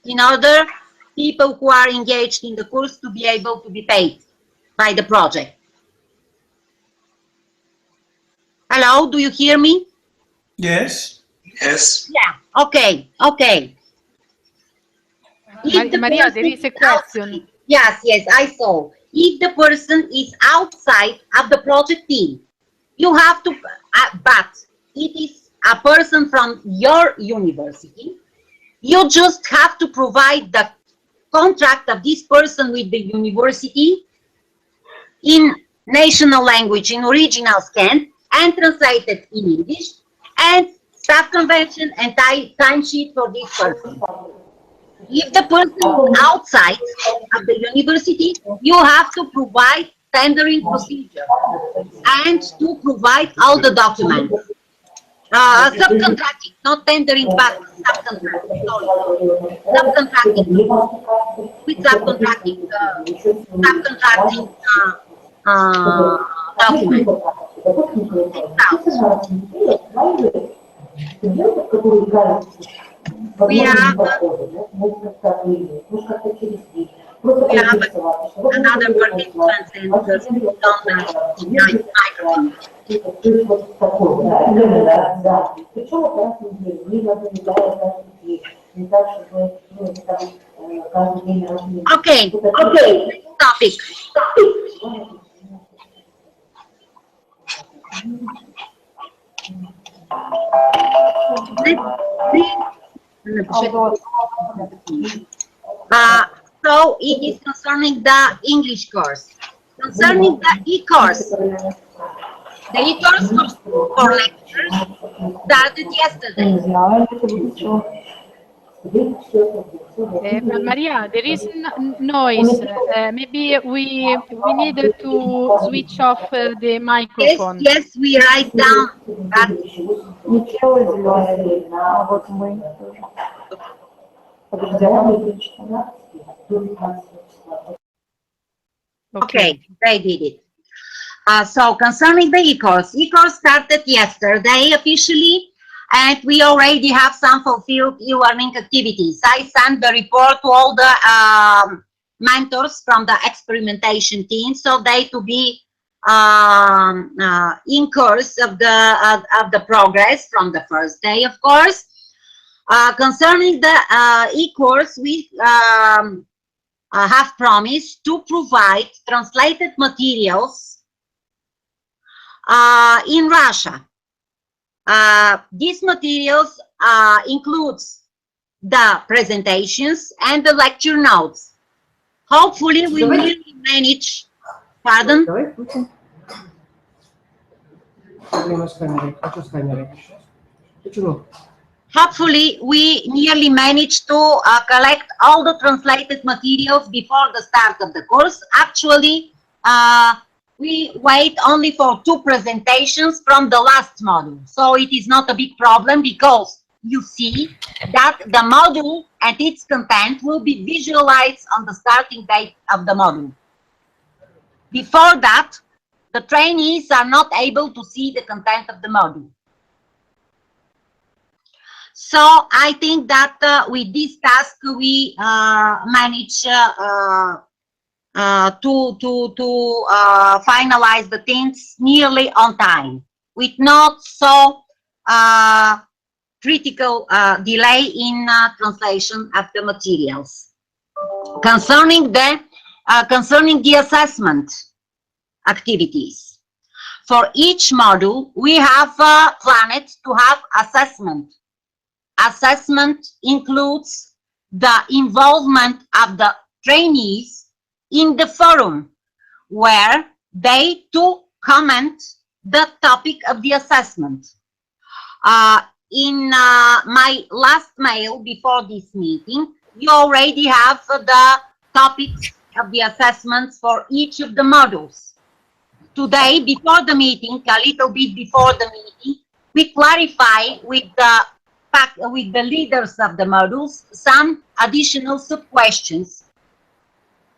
in order people who are engaged in the course to be able to be paid by the project. Hello, do you hear me? Yes. Yes. Yeah, okay, okay. Maria, there is a question. Yes, I saw. If the person is outside of the project team, you have to, but it is a person from your university, you just have to provide the contract of this person with the university in national language, in original scan, and translated in English, and staff convention and timesheet for this person. If the person is outside of the university, you have to provide tendering procedure and to provide all the documents. Subcontracting, not tendering, but subcontracting. Sorry. Subcontracting. With subcontracting, document. We have another participant and the microphone. Okay, topic. So it is concerning the English course. Concerning the e-course, the e-course for lectures started yesterday. Maria, there is noise. Maybe we need to switch off the microphone. Yes, we write down that. Okay, they did it. So concerning the e-course started yesterday officially, and we already have some fulfilled e-learning activities. I sent the report to all the mentors from the experimentation team, so they to be in course of the progress from the first day, of course. Concerning the e-course, we have promised to provide translated materials in Russia. These materials includes the presentations and the lecture notes. Hopefully we will manage, pardon? Hopefully we nearly managed to collect all the translated materials before the start of the course. Actually, we wait only for 2 presentations from the last module. So it is not a big problem because you see that the module and its content will be visualized on the starting date of the module. Before that, the trainees are not able to see the content of the module. So I think that with this task we manage to finalize the things nearly on time, with not so critical delay in translation of the materials. Concerning the assessment activities, for each module we have planned to have assessment. Assessment includes the involvement of the trainees in the forum, where they to comment the topic of the assessment. In my last mail before this meeting, you already have the topics of the assessments for each of the modules. Today, before the meeting, a little bit before the meeting, we clarify with the leaders of the modules some additional sub-questions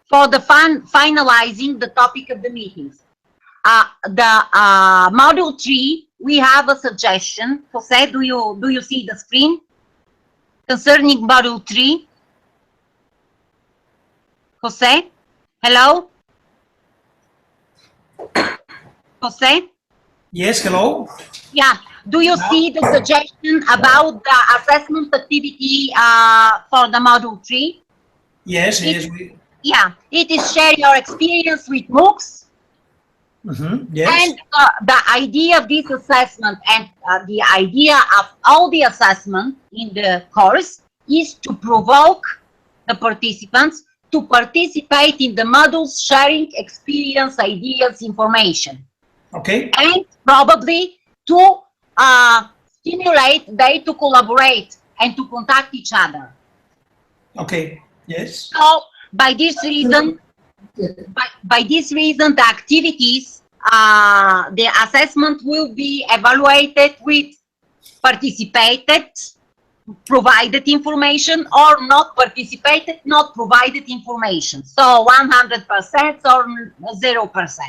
for the finalizing the topic of the meetings. Module 3, we have a suggestion. Jose, do you see the screen? concerning module 3. Jose? Hello? Jose? Yes, hello. Yeah. Do you see the suggestion about the assessment activity for the module 3? Yes, Yeah, it is share your experience with MOOCs. Yes. And the idea of this assessment and the idea of all the assessment in the course is to provoke the participants to participate in the modules, sharing experience, ideas, information. Okay. And probably to stimulate them to collaborate and to contact each other. Okay. Yes. So by this reason, the activities, the assessment will be evaluated with participated, provided information, or not participated, not provided information. So 100% or 0%.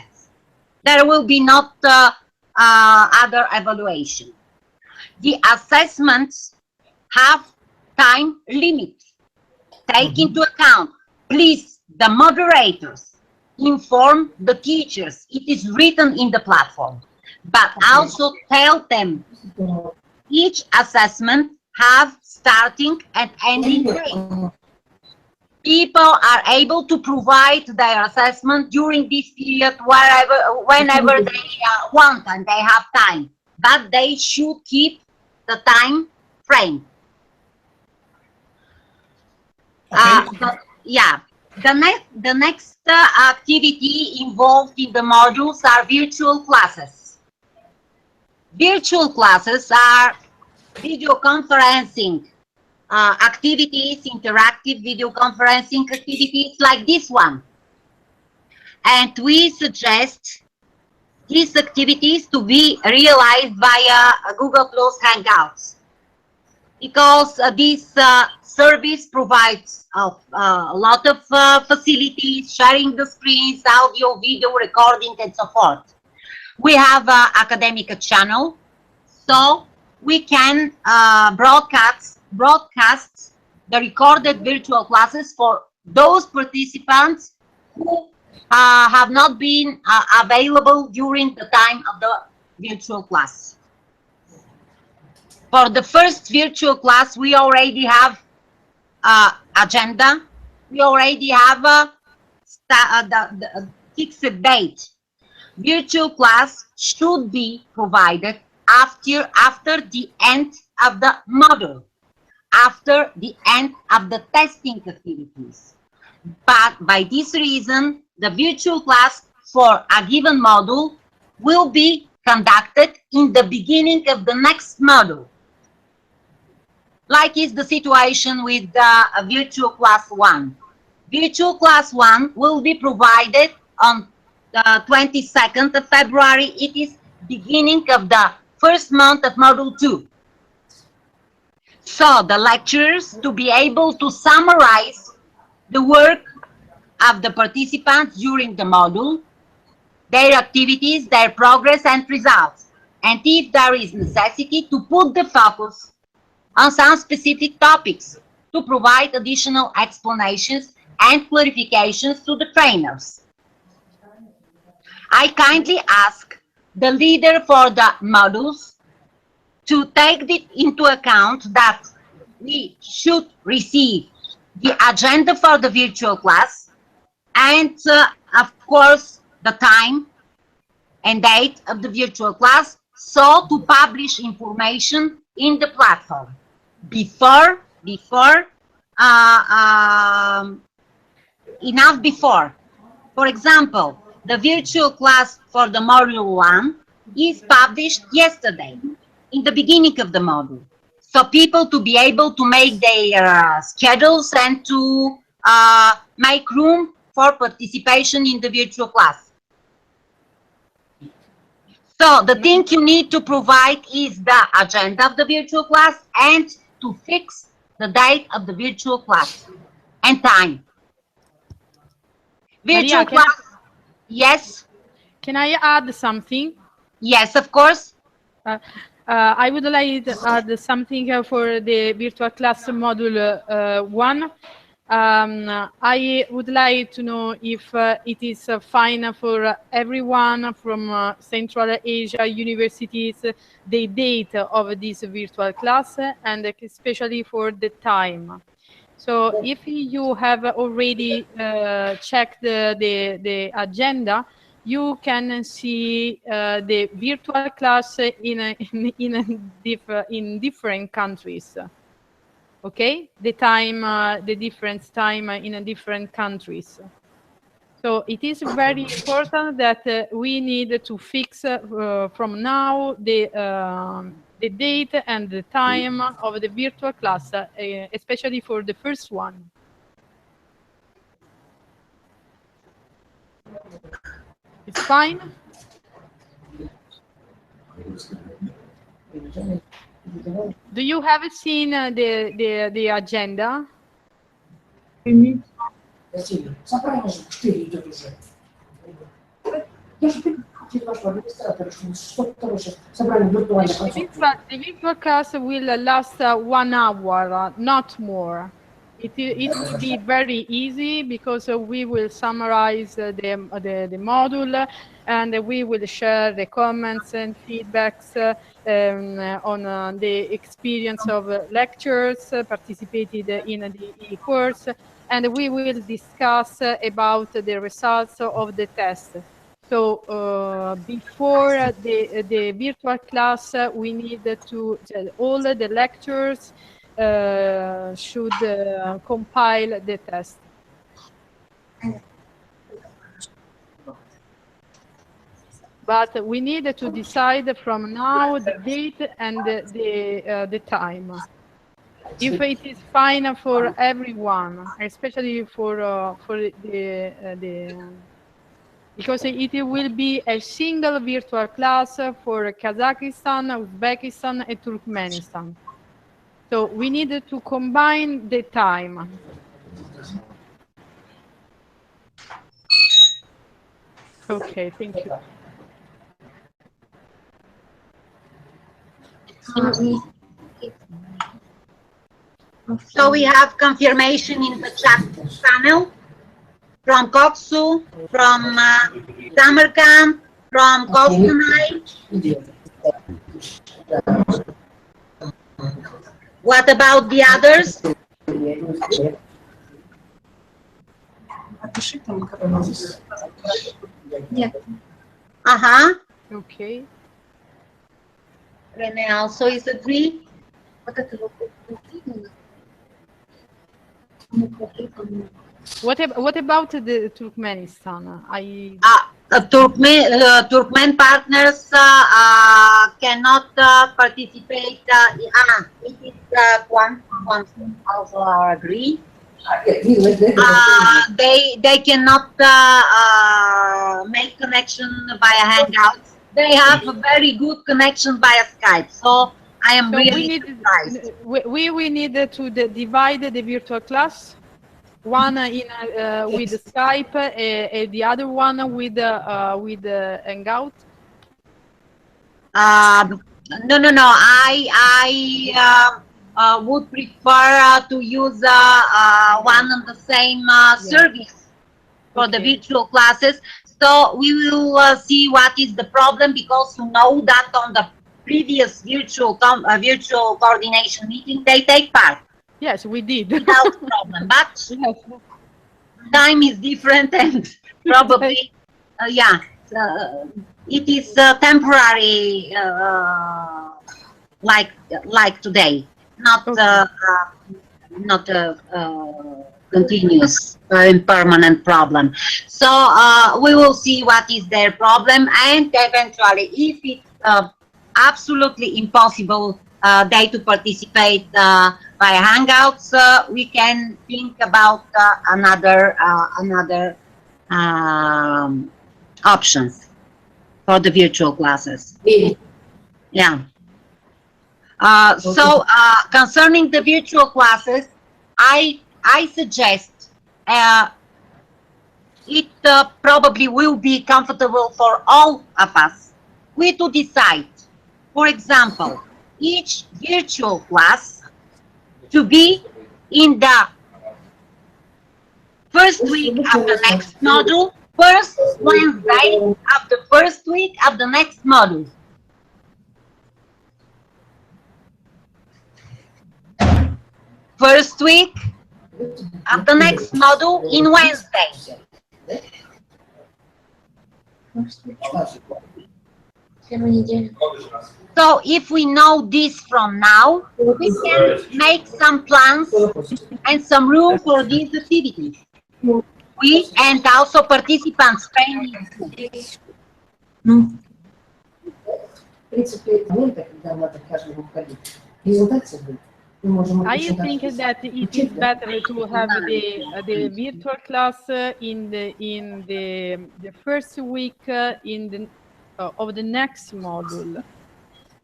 There will be not other evaluation. The assessments have time limit. Take into account, please, the moderators inform the teachers. It is written in the platform, but also tell them each assessment have starting and ending date. People are able to provide their assessment during this period whenever they want and they have time, but they should keep the time frame. Yeah, the next activity involved in the modules are virtual classes. Virtual classes are video conferencing activities, interactive video conferencing activities like this one. And we suggest these activities to be realized via Google Plus Hangouts, because this service provides a lot of facilities, sharing the screens, audio, video recording, and so forth. We have an ACADEMICA channel, so we can broadcast the recorded virtual classes for those participants who have not been available during the time of the virtual class. For the first virtual class, we already have agenda. We already have the fixed date. Virtual class should be provided after the end of the module, after the end of the testing activities. But by this reason, the virtual class for a given module will be conducted in the beginning of the next module. Like is the situation with the virtual class 1. Virtual class 1 will be provided on the 22nd of February. It is beginning of the first month of module 2. So the lecturers, to be able to summarize the work of the participants during the module, their activities, their progress and results, and if there is necessity, to put the focus on some specific topics to provide additional explanations and clarifications to the trainers. I kindly ask the leader for the modules to take into account that we should receive the agenda for the virtual class and, of course, the time and date of the virtual class, so to publish information in the platform enough before. For example, the virtual class for the module 1 is published yesterday in the beginning of the module, so people to be able to make their schedules and to make room for participation in the virtual class. So the thing you need to provide is the agenda of the virtual class and to fix the date of the virtual class and time. Virtual class, yes? Can I add something? Yes, of course. I would like to add something for the virtual class module 1. I would like to know if it is fine for everyone from Central Asia universities, the date of this virtual class, and especially for the time. So if you have already checked the agenda, you can see the virtual class in different countries. Okay, the time, the different time in different countries. So it is very important that we need to fix from now the date and the time of the virtual class, especially for the first one. It's fine? Do you have seen the agenda? The virtual class will last 1 hour, not more. It will be very easy because we will summarize the module, and we will share the comments and feedbacks on the experience of lectures participated in the e-course, and we will discuss about the results of the test. So before the virtual class, we need to all the lectures should compile the test. But we need to decide from now the date and the time. If it is fine for everyone, especially for because it will be a single virtual class for Kazakhstan, Uzbekistan, and Turkmenistan. So we need to combine the time. Okay, thank you. So we have confirmation in the chat panel from Koksu, from Samarkand, from Kostanay. What about the others? Uh-huh. Okay. Rene also is agree. What about the Turkmenistan? Turkmen partners cannot participate. It is one also agree. They cannot make connection via Hangouts. They have a very good connection via Skype. So I am really surprised. We need to divide the virtual class. One with Skype, the other one with Hangout. No. I would prefer to use one and the same service for the virtual classes. So we will see what is the problem, because you know that on the previous virtual coordination meeting they take part. Yes, we did. Without problem, but yes, time is different, and probably, it is temporary, like today, not continuous and permanent problem. So we will see what is their problem, and eventually, if it's absolutely impossible they to participate by Hangouts, we can think about another options for the virtual classes. Yeah. So concerning the virtual classes, I suggest it probably will be comfortable for all of us. We to decide for example, each virtual class to be in the first week of the next module, first Wednesday of the first week of the next module. First week of the next module in Wednesday. So if we know this from now, we can make some plans and some room for these activities. We and also participants trainees. I think that it is better to have the virtual class in the first week of the next module.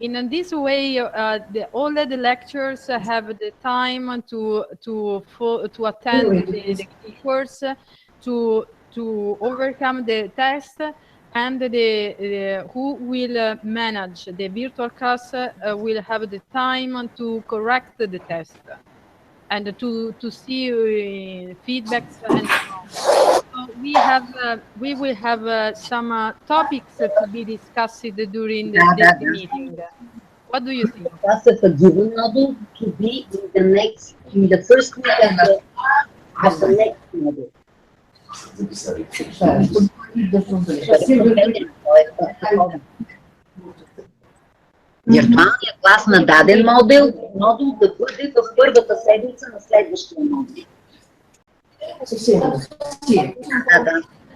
In this way, all the lectures have the time to attend the course, to overcome the test, and who will manage the virtual class will have the time to correct the test and to see feedbacks and so on. So we will have some topics to be discussed during the meeting. What do you think? That's a given module to be in the first week of the next module. Виртуалният клас на даден модул да бъде в първата седмица на следващия модул.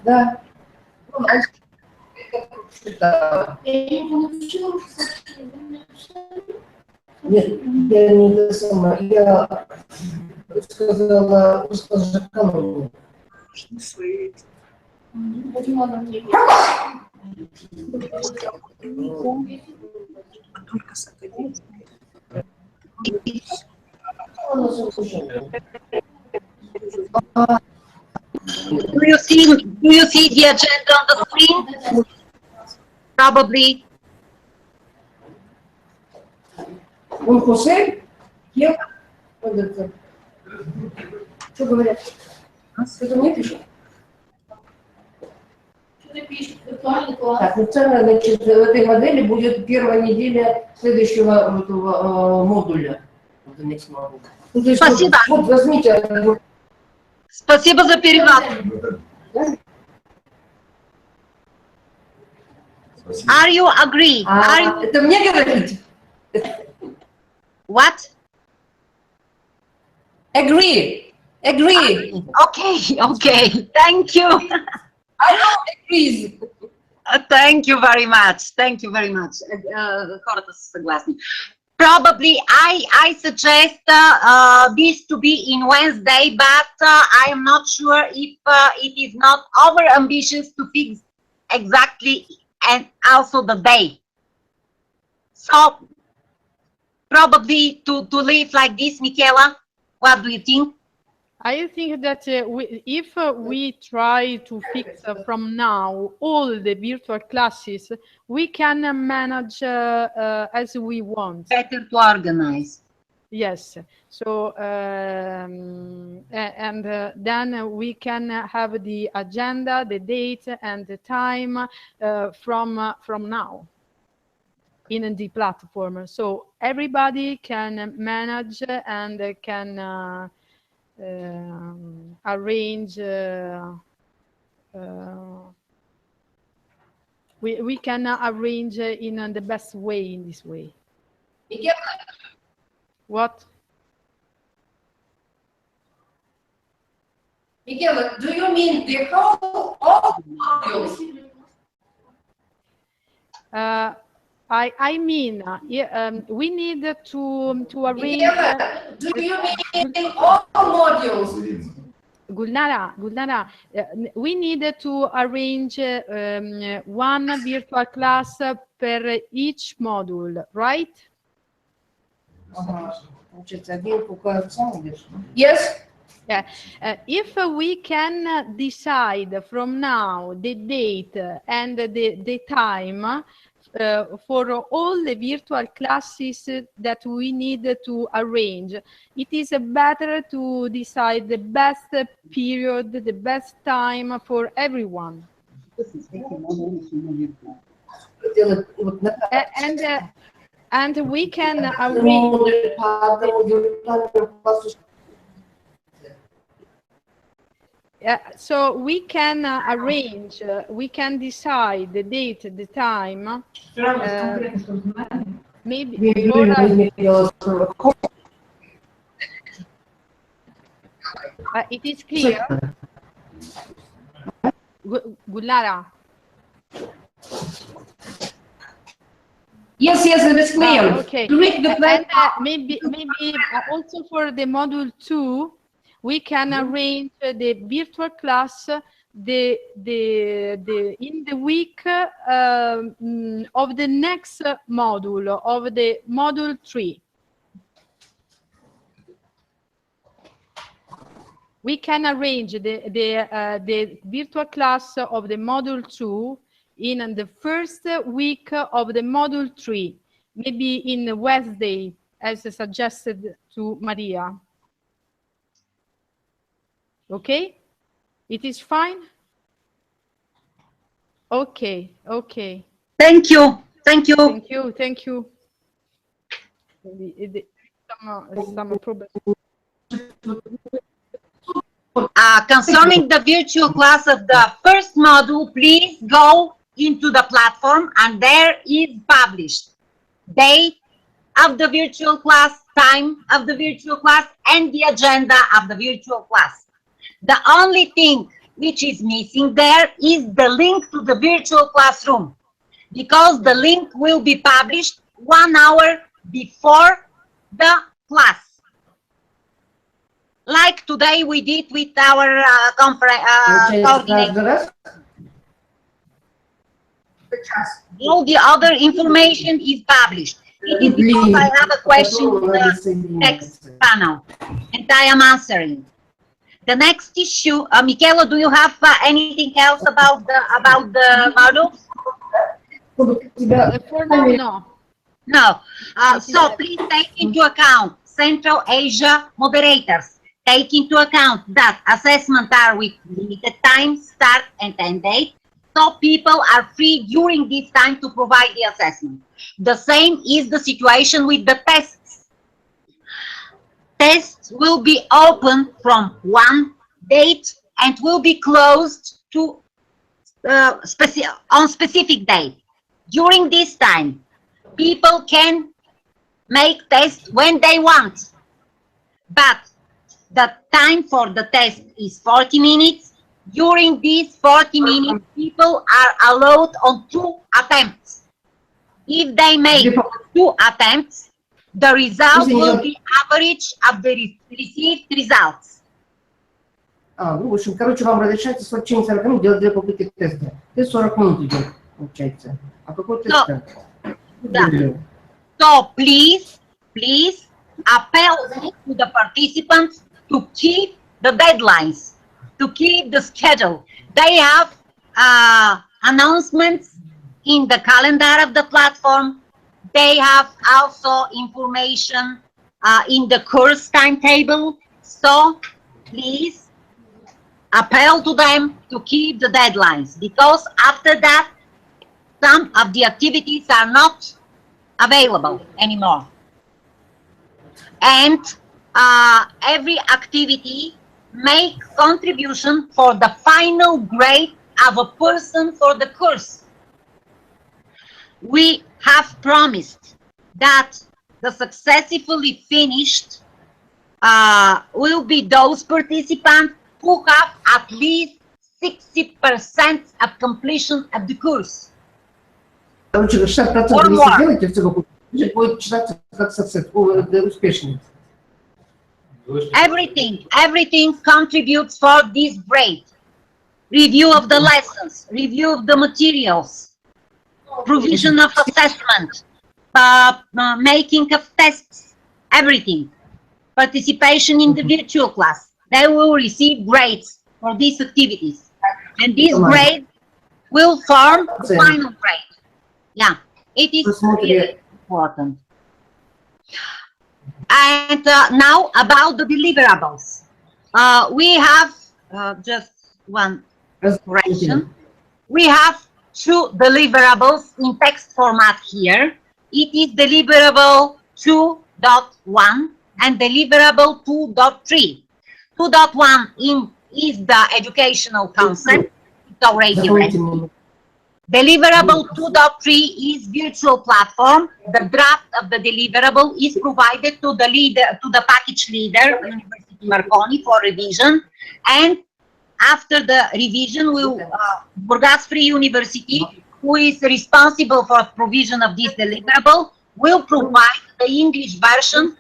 Да. Нет, я не это самое. Я сказала госпоже Камову. Только с академикой. Do you see the agenda on the screen? Probably. Он Хосе? Я? Что говорят? Что-то мне пишут? Так, ну цена, значит, в этой модели будет первая неделя следующего этого модуля. Ну, то есть, Спасибо. Вот возьмите. Спасибо за перевод. Are you agree? Are you... Это мне говорить? What? Agree. Agree. Okay. Thank you. I don't agree. Thank you very much. Хората са съгласни. Probably I suggest this to be in Wednesday, but I am not sure if it is not over ambitious to fix exactly and also the day. So probably to leave like this, Michaela, what do you think? I think that if we try to fix from now all the virtual classes, we can manage as we want. Better to organize. Yes. So then we can have the agenda, the date, and the time from now in the platform. So everybody can manage and can arrange. We can arrange in the best way in this way. What? Miguel, do you mean the whole all modules? I mean, we need to arrange. Miguel, do you mean all modules? Gulnara, we need to arrange one virtual class per each module, right? Yes. Yeah. If we can decide from now the date and the time for all the virtual classes that we need to arrange. It is better to decide the best period, the best time for everyone. And we can arrange. So we can arrange, we can decide the date, the time. Maybe it is clear. Gulara. Yes, it is clear. Okay. And maybe also for the module 2, we can arrange the virtual class in the week of the next module, of the module 3. We can arrange the virtual class of the module 2 in the first week of the module 3, maybe in Wednesday, as suggested to Maria. Okay? It is fine? Okay, okay. Thank you. Thank you. Thank you, thank you. Some problem. Concerning the virtual class of the first module, please go into the platform and there is published date of the virtual class, time of the virtual class, and the agenda of the virtual class. The only thing which is missing there is the link to the virtual classroom, because the link will be published 1 hour before the class. Like today we did with our coordinator. All the other information is published. It is because I have a question in the text panel and I am answering. The next issue, Michela, do you have anything else about the models? For now, no. No. So please take into account Central Asia moderators. Take into account that assessments are with limited time, start and end date. So people are free during this time to provide the assessment. The same is the situation with the tests. Tests will be open from one date and will be closed to on specific date. During this time, people can make tests when they want, but the time for the test is 40 minutes. During these 40 minutes, people are allowed on 2 attempts. If they make 2 attempts, the result will be average of the received results. Ну, в общем, короче, вам разрешается в течение 40 минут делать 2 попытки теста. Тест 40 минут идет, получается. А какой тест? Да. So please appeal to the participants to keep the deadlines, to keep the schedule. They have announcements in the calendar of the platform. They have also information in the course timetable. So please appeal to them to keep the deadlines, because after that, some of the activities are not available anymore. And every activity make contribution for the final grade of a person for the course. We have promised that the successfully finished will be those participants who have at least 60% of completion of the course. Короче, 60% если делаете в целом, будет считаться как успешный. Everything contributes for this grade. Review of the lessons, review of the materials, provision of assessment, making of tests, everything. Participation in the virtual class. They will receive grades for these activities. And this grade will form the final grade. Yeah. It is really important. And now about the deliverables. We have just one correction. We have two deliverables in text format here. It is deliverable 2.1 and deliverable 2.3. 2.1 is the educational concept. It's already ready. Deliverable 2.3 is virtual platform. The draft of the deliverable is provided to the package leader, University Marconi, for revision. And after the revision, Burgas Free University, who is responsible for provision of this deliverable, will provide the English version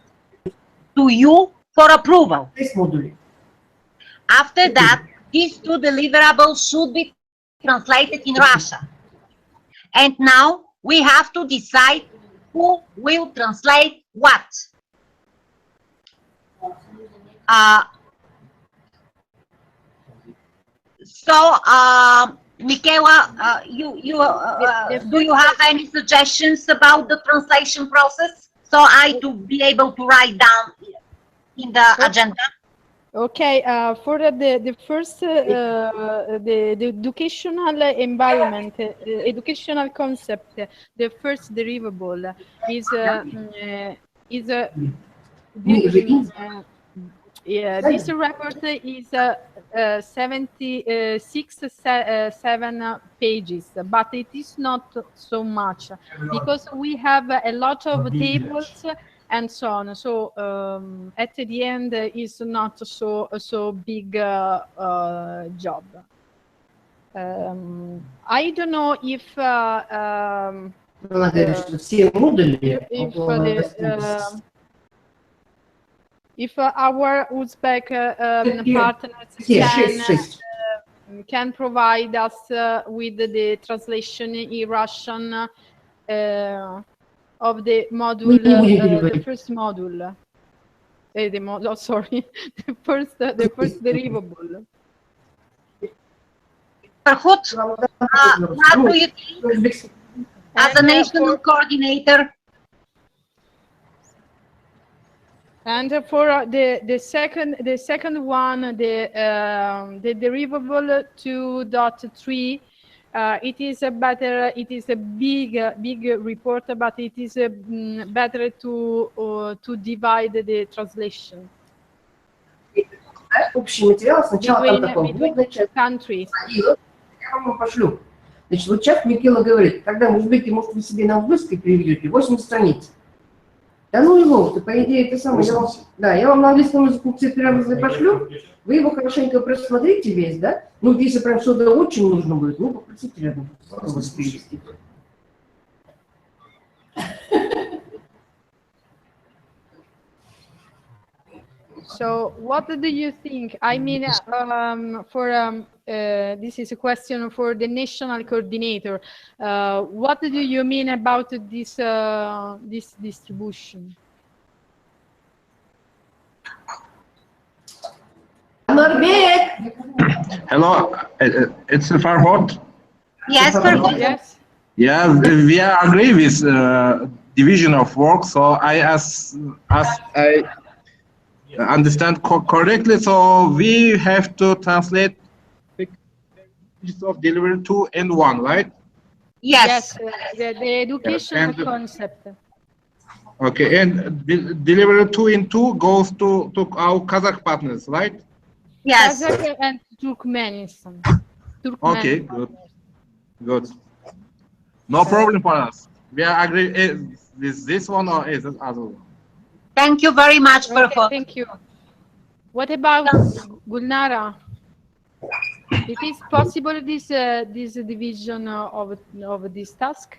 to you for approval. After that, these two deliverables should be translated in Russian. And now we have to decide who will translate what. Michaela, do you have any suggestions about the translation process? So to be able to write down in the agenda. Okay, for the first, the educational environment, educational concept, the first derivable is this report is 7 pages, but it is not so much because we have a lot of tables and so on. So at the end, is not so big job. I don't know if our Uzbek partners can provide us with the translation in Russian of the module, the first module. Sorry, the first derivable. What do you think as a national coordinator? And for the second one, the derivable 2.3, it is a better. It is a big report, but it is better to divide the translation between countries. Я вам пошлю. Значит, вот сейчас Микела говорит, тогда в узбеке, может, вы себе на узбекской переведете 8 страниц. Да ну его, ты, по идее, это самое. Я вам на английском языке цифры пошлю, вы его хорошенько просмотрите весь, да? Ну, если прям что-то очень нужно будет, ну, попросите рядом перевести. So, what do you think? I mean, this is a question for the national coordinator. What do you mean about this this distribution? Hello, it's Farhod. Yes, Farhod. Yes. Yeah, we agree with division of work. So I understand correctly. So we have to translate of delivery 2 and 1, right? Yes. The educational concept. Okay, and delivery 2 and 2 goes to our Kazakh partners, right? Yes. Kazakh and Turkmenistan. Okay, good. No problem for us. We are agree with this one or is it other one? Thank you very much, Farhod. Okay, thank you. What about Gulnara? It is possible this division of this task?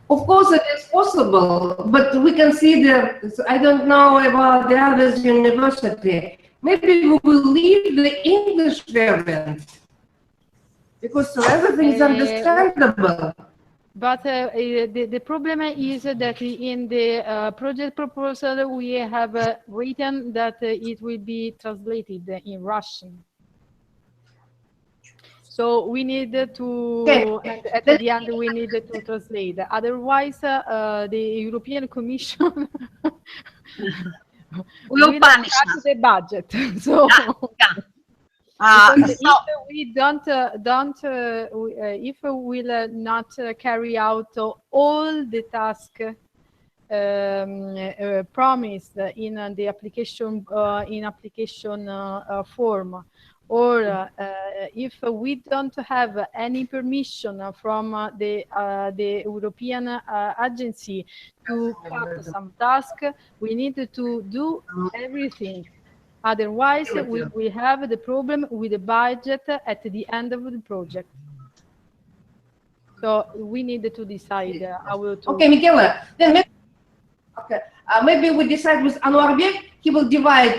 Of course, it is possible, but we can see that. I don't know about the other university. Maybe we will leave the English variant because everything is understandable. But the problem is that in the project proposal we have written that it will be translated in Russian. So we need to, Okay. and at the end, we need to translate. Otherwise, the European Commission will punish cut us. the budget. So, Yeah. because So, if we if we will not carry out all the tasks promised in the application form, or if we don't have any permission from the European agency to cut some task, we need to do everything. Otherwise, we have the problem with the budget at the end of the project. So we need to decide how to. Okay, Michela, then maybe we decide with Anwar Bek, he will divide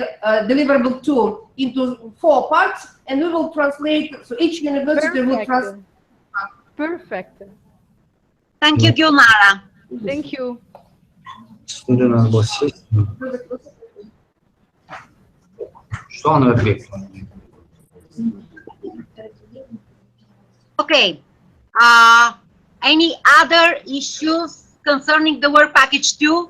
deliverable 2 into 4 parts, and we will translate, so each university will translate. Perfect. thank you, Gulnara. Thank you. Что она ответила? Okay. Any other issues concerning the work package 2?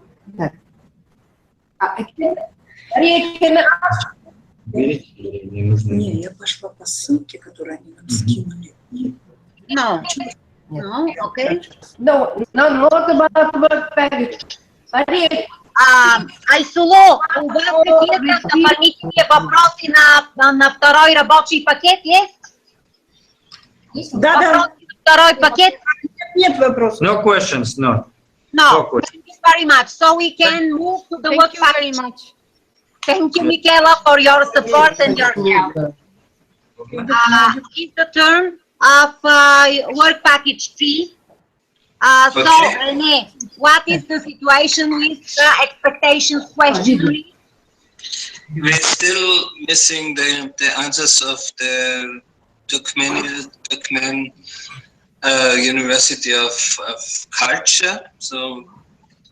Не нужно. Не, я пошла по ссылке, которую они нам скинули. No. No, okay. No, not about work package. Айсуло, у вас какие-то дополнительные вопросы на второй рабочий пакет есть? Да, да. Вопросы на второй пакет? Нет вопросов. No questions, no. No. Thank you very much. So we can move to the work Thank you very package. much. Thank you, Michela, for your support and your help. It's the turn of work package 3. So, Rene, what is the situation with the expectations questionnaire? We're still missing the answers of the Turkmen University of Culture. So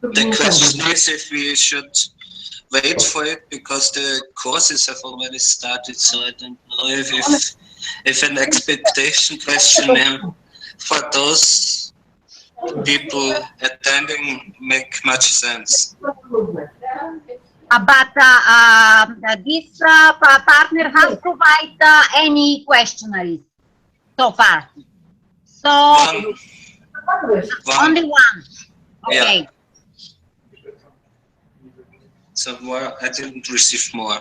the question is if we should wait for it because the courses have already started. So I don't know if an expectation questionnaire for those people attending make much sense. But this partner has provided any questionnaires so far. So only one. Okay. Yeah. So more, I didn't receive more.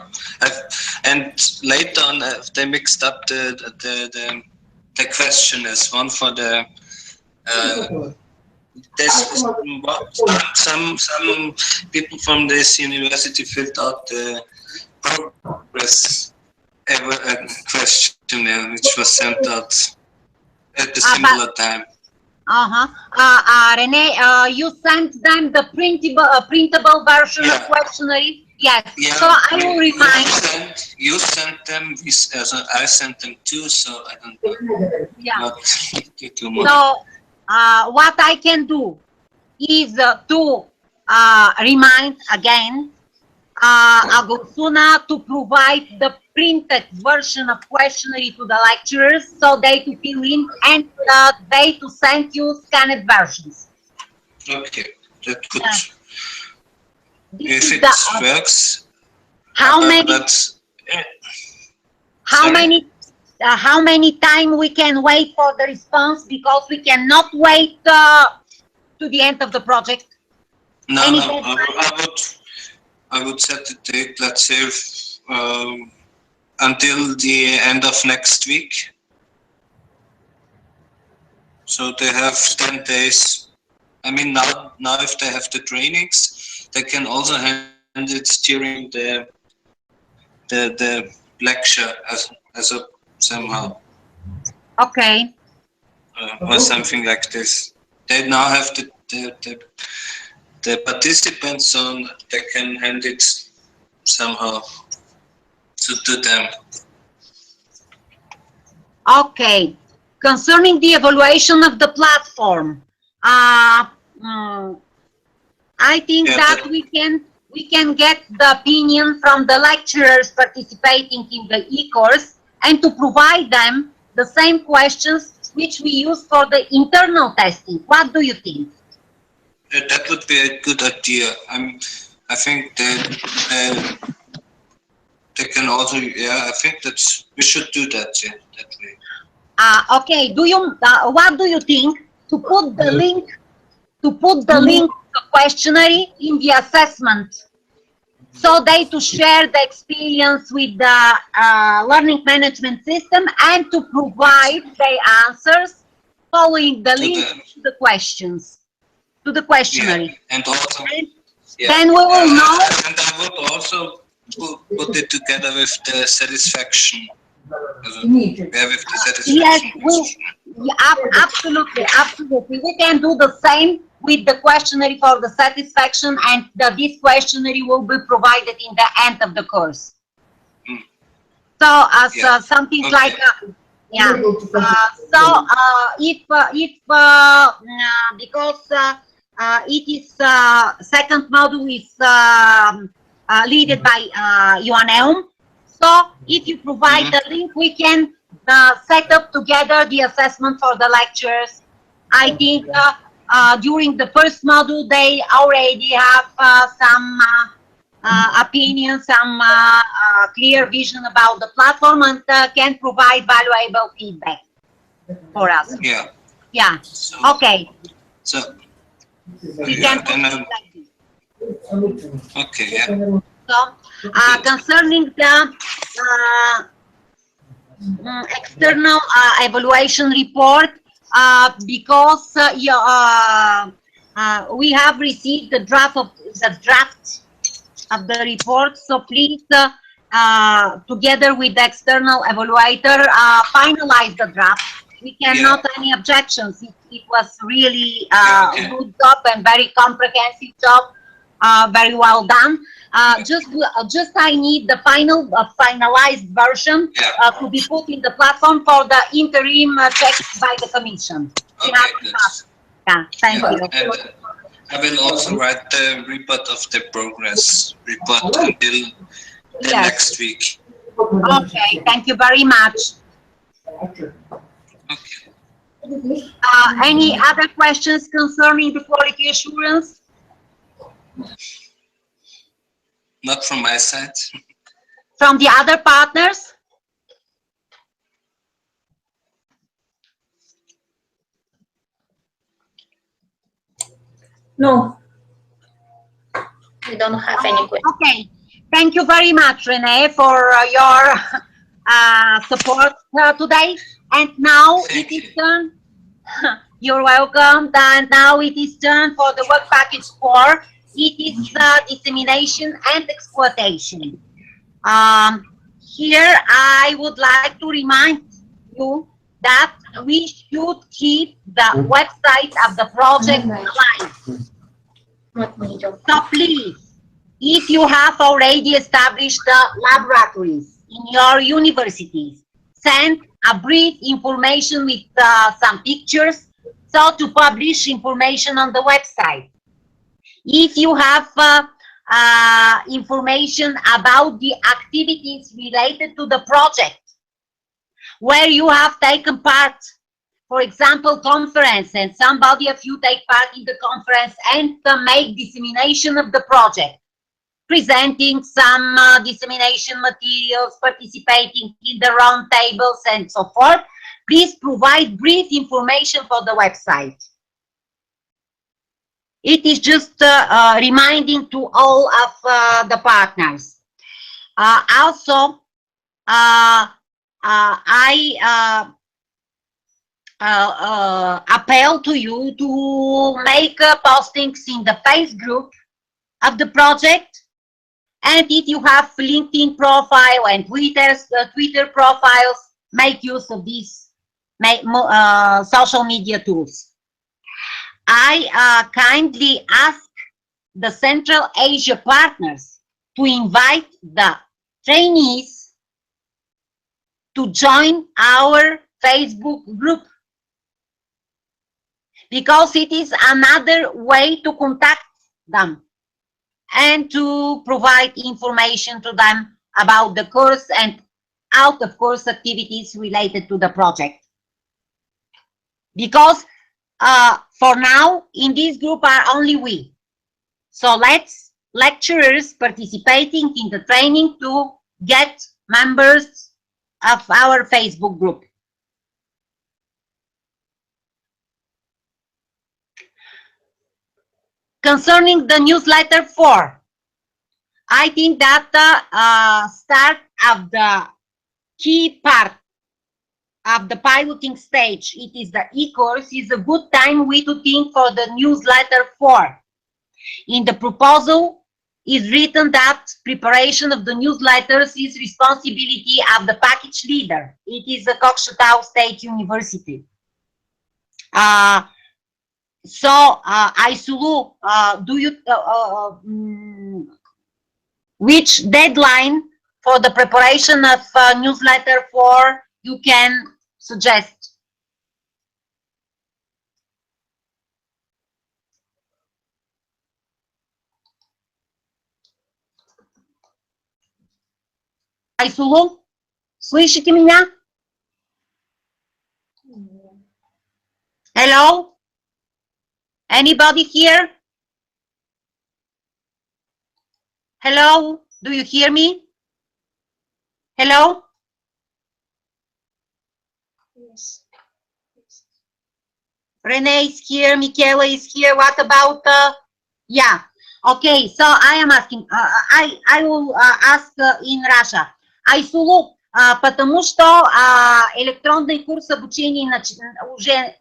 And later on, they mixed up the questionnaires. One for the some people from this university filled out the progress questionnaire, which was sent out at the similar time. Rene, you sent them the printable version of questionnaire? Yes. Yeah, So I will remind. You sent them, I sent them too, so I don't Yeah. get too much. So what I can do is to remind again Agustina to provide the printed version of questionnaire to the lecturers so they to fill in and they to send you scanned versions. Okay, that could. This If is it the, works, how many that's how many time we can wait for the response, because we cannot wait to the end of the project. no, Any no. deadline? I would set the date. Let's say until the end of next week. So they have 10 days. I mean, now if they have the trainings, they can also hand it during the lecture as a somehow. Okay. Or something like this. They now have the participants on. They can hand it somehow to them. Okay. Concerning the evaluation of the platform, I think that we can get the opinion from the lecturers participating in the e-course and to provide them the same questions which we use for the internal testing. What do you think? That would be a good idea. I think that they can also, yeah, I think we should do that, yeah, that way. Okay, what do you think to put the link to the questionnaire in the assessment, so they to share the experience with the learning management system and to provide the answers following the link to the questions, to the questionnaire. Yeah, and also, then we will know. And I would also put it together with the satisfaction. Yes, absolutely. We can do the same with the questionnaire for the satisfaction, and this questionnaire will be provided in the end of the course. So as something like because it is second module is led by UNEUM. So if you provide the link, we can set up together the assessment for the lectures. I think during the first module, they already have some opinion, some clear vision about the platform, and can provide valuable feedback for us. Yeah. Yeah. So, okay. So we can okay. Yeah. So concerning the external evaluation report, because we have received the draft of the report, so please together with the external evaluator finalize the draft. We cannot any objections. It was really good job and very comprehensive job, very well done. Just I need the finalized version to be put in the platform for the interim check by the Commission. Okay, thank you. And I will also write the report of the progress report until the next week. Okay, thank you very much. Okay. Any other questions concerning the quality assurance? Not from my side. From the other partners? No, we don't have any questions. Okay, thank you very much, Renee, for your support today. And now it is turn. You're welcome. And now it is turn for the work package 4. It is dissemination and exploitation. Here I would like to remind you that we should keep the website of the project alive. So please, if you have already established the laboratories in your universities, send a brief information with some pictures, so to publish information on the website. If you have information about the activities related to the project, where you have taken part, for example, conference, and somebody of you take part in the conference and make dissemination of the project, presenting some dissemination materials, participating in the round tables and so forth, please provide brief information for the website. It is just reminding to all of the partners. Also, I appeal to you to make postings in the Facebook group of the project, and if you have LinkedIn profile and Twitter profiles, make use of these social media tools. I kindly ask the Central Asia partners to invite the trainees to join our Facebook group, because it is another way to contact them and to provide information to them about the course and out of course activities related to the project. Because for now, in this group are only we. So let's lecturers participating in the training to get members of our Facebook group. Concerning the newsletter 4, I think that the start of the key part of the piloting stage, it is the e-course, is a good time we to think for the newsletter 4. In the proposal is written that preparation of the newsletters is responsibility of the package leader. It is a Kokshetau State University. So, Aysulu, do you, which deadline for the preparation of newsletter 4 you can suggest? Айсулу, слышите меня? Hello? Anybody here? Hello? Do you hear me? Hello? Yes. Renee is here, Michaela is here. What about, yeah. Okay, so I am asking, I will ask in Russia. Айсулу, потому что электронный курс обучения уже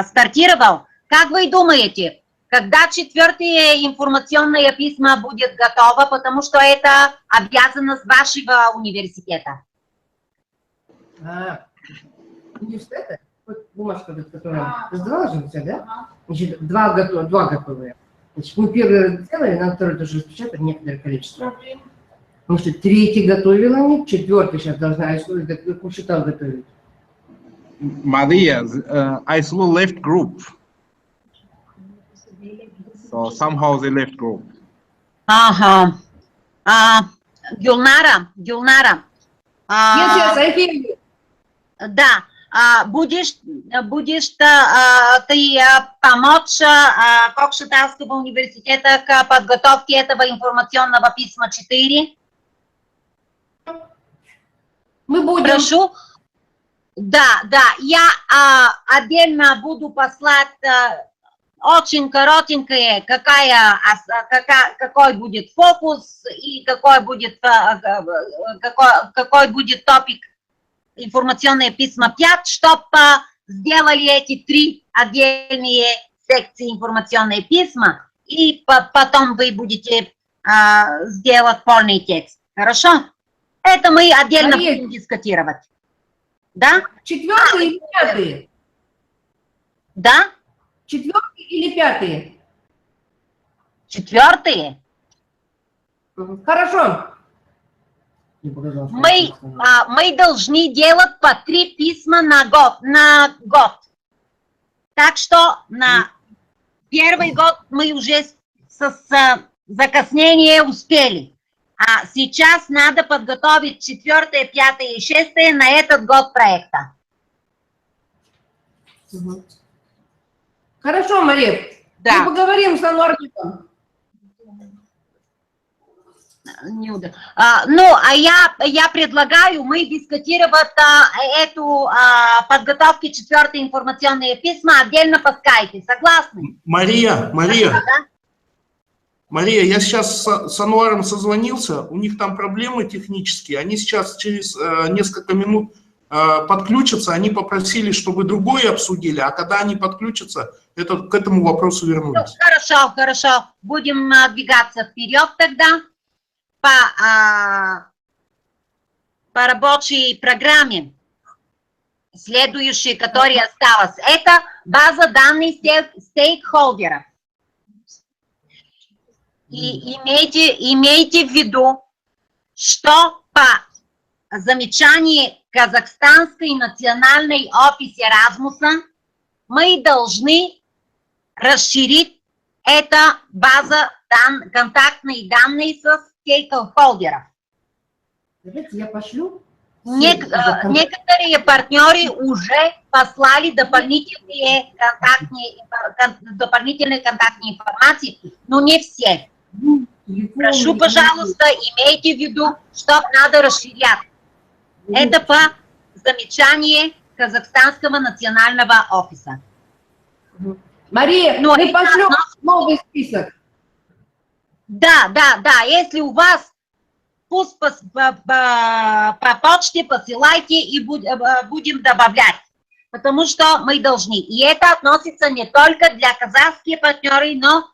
стартировал. Как вы думаете, когда 4-я информационная письма будет готова, потому что это обязанность вашего университета? Университета? Вот бумажка, которая сдавала же все, да? Значит, два готовые. Значит, мы первый сделали, надо второй тоже распечатать некоторое количество. Потому что 3-й готовила они, 4-й сейчас должна Kokshetau готовить. Maria, Aysulu left group. So somehow they left group. Ага. Гюлнара. Yes, I hear you. Да. Будешь ты помочь Кокшетавского университета к подготовке этого информационного письма 4? Мы будем. Прошу. Да, я отдельно буду послать очень коротенькое, какой будет фокус и какой будет топик информационные письма 5, чтобы сделали эти 3 отдельные секции информационные письма, и потом вы будете сделать полный текст. Хорошо? Это мы отдельно будем дискутировать. Да? 4-й или 5-й? Да? 4-й или 5-й? 4-е. Хорошо. Мы должны делать по 3 письма на год. Так что на первый год мы уже с закъснением успели. А сейчас надо подготовить 4-е, 5-е и 6-е на этот год проекта. Хорошо, Мария. Да. Мы поговорим с Ануарником. Я предлагаю мы дискутировать эту подготовку 4-й информационные письма отдельно по скайпе. Согласны? Мария, я сейчас с Ануаром созвонился, у них там проблемы технические, они сейчас через несколько минут подключатся, они попросили, чтобы другое обсудили, а когда они подключатся, к этому вопросу вернулись. Ну, хорошо, будем двигаться вперед тогда по рабочей программе. Следующая, которая осталась, это база данных стейкхолдеров. И имейте в виду, что по замечанию Казахстанской национальной офисе Erasmus'а мы должны расширить эту базу контактные данные со стейкхолдеров. Давайте я пошлю Некоторые партнеры уже послали дополнительные контактные информации, но не все. Прошу, пожалуйста, имейте в виду, что надо расширять. Это по замечанию Казахстанского национального офиса. Мария, Но мы пошлем новый список. Да, если у вас, пусть по почте посылайте и будем добавлять, потому что мы должны. И это относится не только для казахских партнеров, но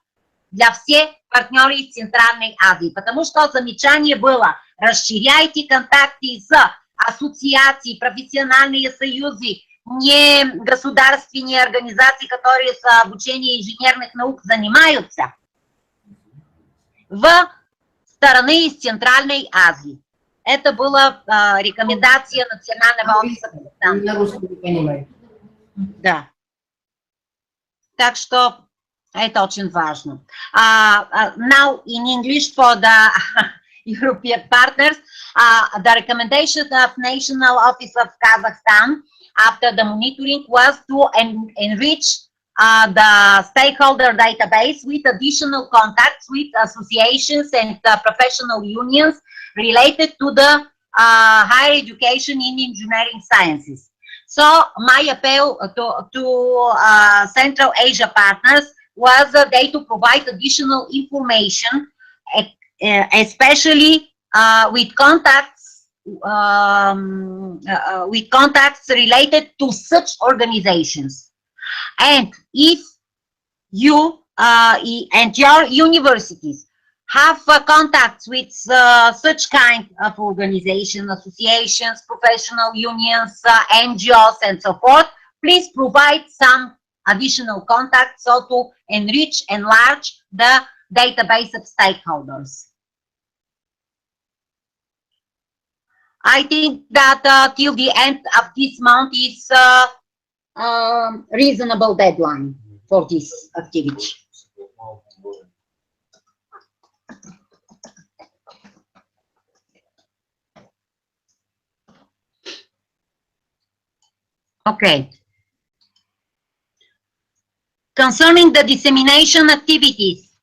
для всех партнеров из Центральной Азии, потому что замечание было: расширяйте контакты с ассоциацией, профессиональные союзы, не государственные организации, которые с обучением инженерных наук занимаются, в стороны из Центральной Азии. Это была рекомендация Национального офиса. На русском не понимаю. Да. Так что это очень важно. Now in English for the European partners, the recommendation of National Office of Kazakhstan after the monitoring was to enrich the stakeholder database with additional contacts with associations and professional unions related to the higher education in engineering sciences. So my appeal to Central Asia partners was they to provide additional information, especially with contacts related to such organizations. And if you and your universities have contacts with such kind of organizations, associations, professional unions, NGOs, and so forth, please provide some additional contacts so to enlarge the database of stakeholders. I think that till the end of this month is reasonable deadline for this activity. Okay. Concerning the dissemination activities,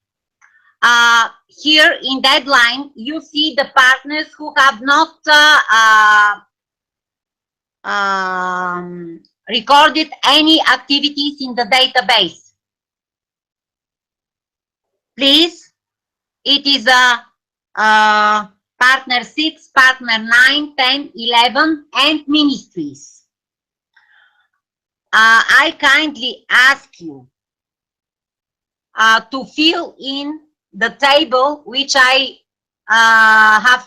here in deadline, you see the partners who have not recorded any activities in the database. Please, it is partner 6, partner 9, 10, 11, and ministries. I kindly ask you to fill in the table which I have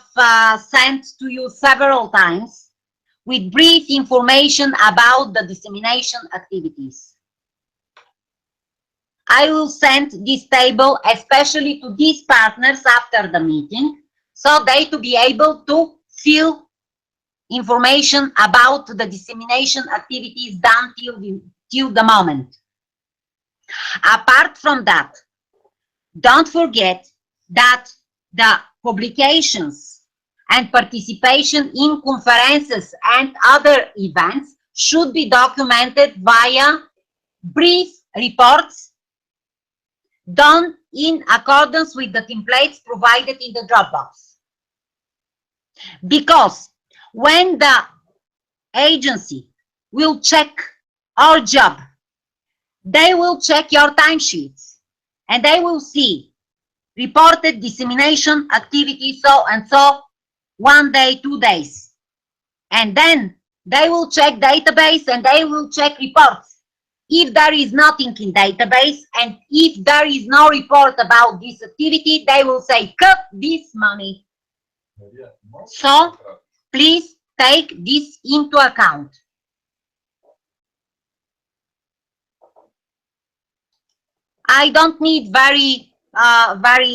sent to you several times with brief information about the dissemination activities. I will send this table especially to these partners after the meeting, so they to be able to fill information about the dissemination activities done till the moment. Apart from that, don't forget that the publications and participation in conferences and other events should be documented via brief reports done in accordance with the templates provided in the Dropbox. Because when the agency will check our job, they will check your timesheets and they will see reported dissemination activity so and so, 1 day, 2 days. And then they will check database and they will check reports. If there is nothing in database and if there is no report about this activity, they will say, cut this money. So please take this into account. I don't need very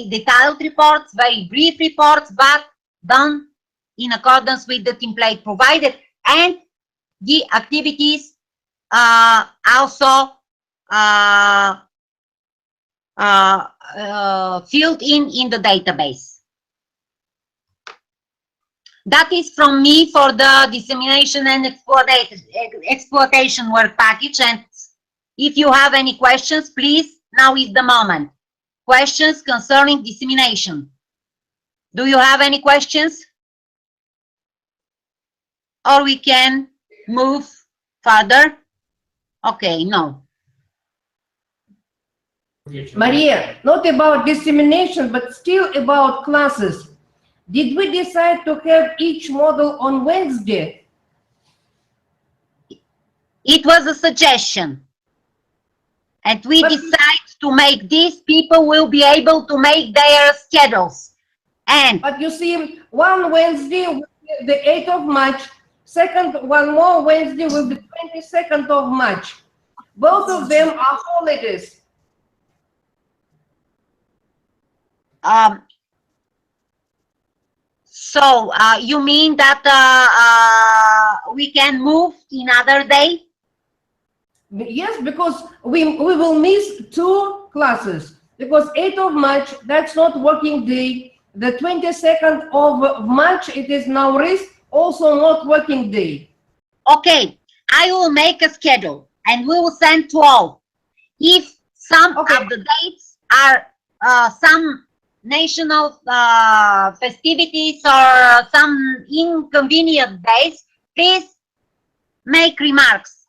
detailed reports, very brief reports, but done in accordance with the template provided, and the activities also filled in the database. That is from me for the dissemination and exploitation work package. And if you have any questions, please, now is the moment. Questions concerning dissemination. Do you have any questions? Or we can move further? Okay, no. Maria, not about dissemination, but still about classes. Did we decide to have each model on Wednesday? It was a suggestion. And we decide to make this, people will be able to make their schedules. And but you see, one Wednesday will be the 8th of March, one more Wednesday will be 22nd of March. Both of them are holidays. So you mean that we can move in other day? Yes, because we will miss 2 classes. Because 8th of March, that's not working day. The 22nd of March, it is now rest, also not working day. Okay, I will make a schedule and we will send to all. If some of the dates are some national festivities or some inconvenient days, please make remarks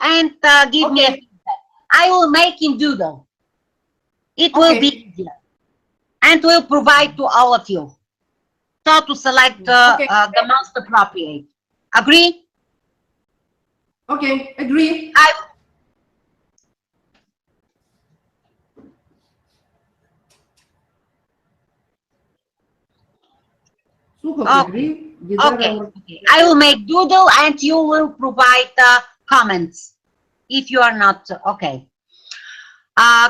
and give me a feedback. I will make in doodle. It will be easier and will provide to all of you so to select the most appropriate. Agree? Okay, agree. Okay. I will make doodle and you will provide comments if you are not okay.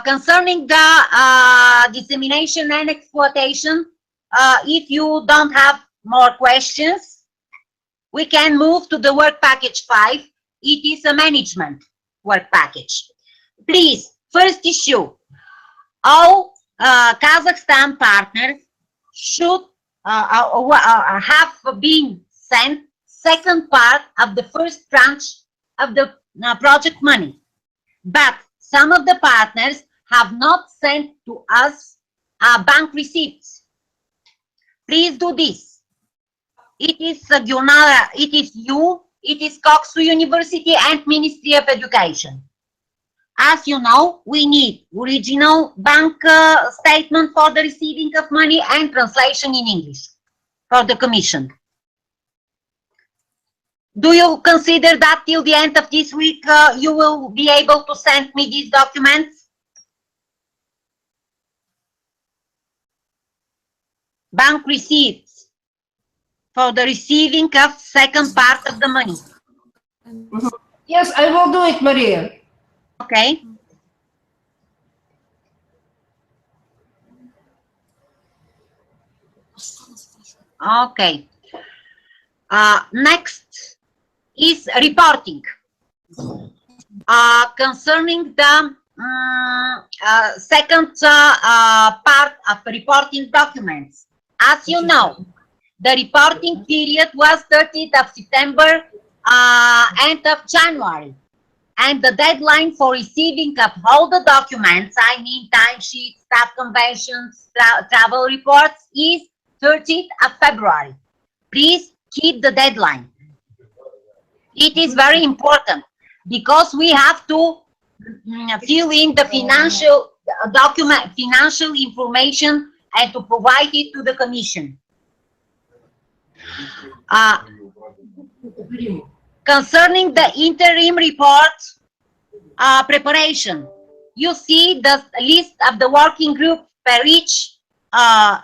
Concerning the dissemination and exploitation, if you don't have more questions, we can move to the work package 5. It is a management work package. Please, first issue, all Kazakhstan partners should have been sent second part of the first tranche of the project money. But some of the partners have not sent to us bank receipts. Please do this. It is Gunara, it is you, it is Koksu University and Ministry of Education. As you know, we need original bank statement for the receiving of money and translation in English for the commission. Do you consider that till the end of this week you will be able to send me these documents? Bank receipts for the receiving of second part of the money. Yes, I will do it, Maria. Okay. Okay. Next is reporting. Concerning the second part of reporting documents. As you know, the reporting period was 30th of September, end of January. And the deadline for receiving of all the documents, I mean timesheets, staff conventions, travel reports, is 30th of February. Please keep the deadline. It is very important because we have to fill in the financial document, financial information, and to provide it to the Commission. Concerning the interim report preparation, you see the list of the working group per each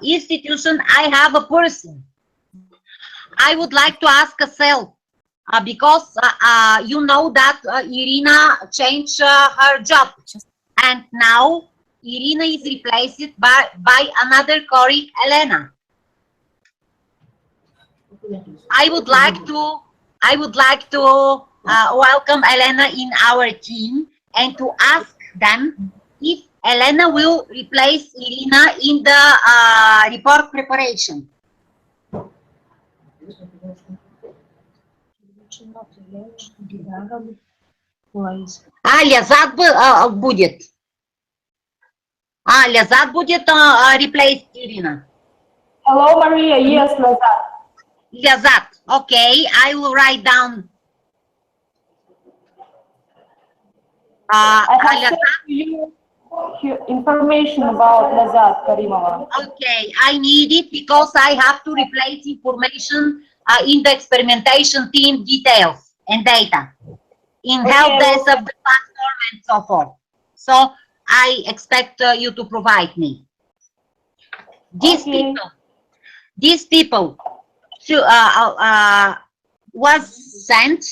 institution. I have a person. I would like to ask a cell because you know that Irina changed her job, and now Irina is replaced by another colleague, Elena. I would like to welcome Elena in our team and to ask them if Elena will replace Irina in the report preparation. Лязат будет. Лязат будет replaced Irina. Hello, Maria. Yes, Lazat. Лязат. Okay, I will write down. I have Лязат. sent you information about Lazat Karimova. Okay, I need it because I have to replace information in the experimentation team details and data in help desk of the platform and so forth. So I expect you to provide me. These people was sent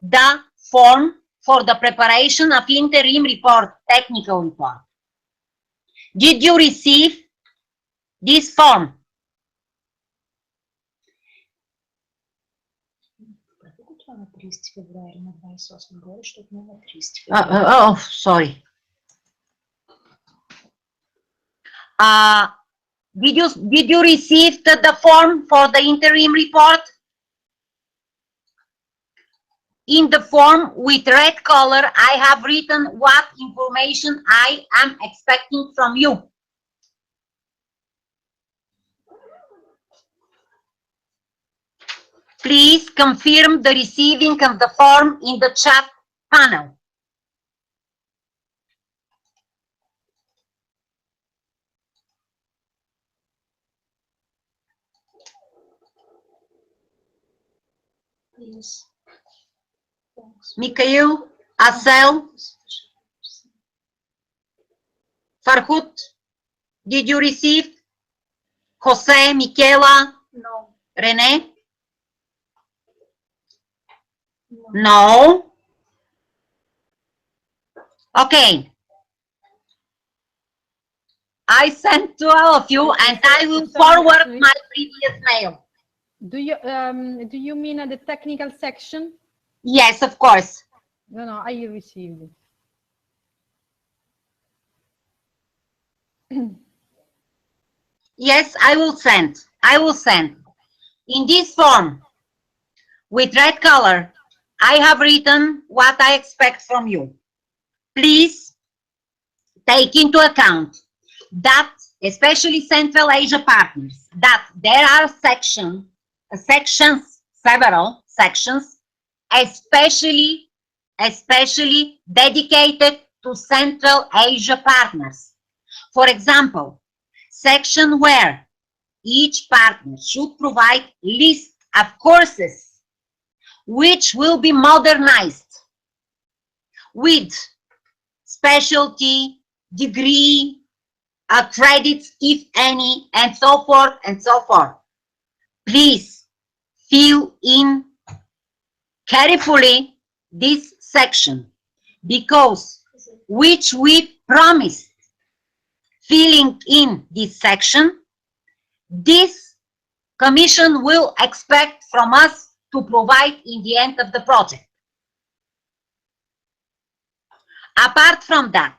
the form for the preparation of interim report, technical report. Did you receive this form? Oh, sorry. Did you receive the form for the interim report? In the form with red color, I have written what information I am expecting from you. Please confirm the receiving of the form in the chat panel. Yes. Mikhail, Asel, Farhut, did you receive? Jose, Michaela? No. Rene? No. Okay. I sent to all of you and I will forward my previous mail. Do you mean the technical section? Yes, of course. No, I received it. Yes, I will send. In this form, with red color, I have written what I expect from you. Please take into account that, especially Central Asia partners, that there are several sections, especially dedicated to Central Asia partners. For example, section where each partner should provide list of courses which will be modernized with specialty, degree, credits, if any, and so forth and so forth. Please fill in carefully this section, because which we promised filling in this section, this commission will expect from us to provide in the end of the project. Apart from that,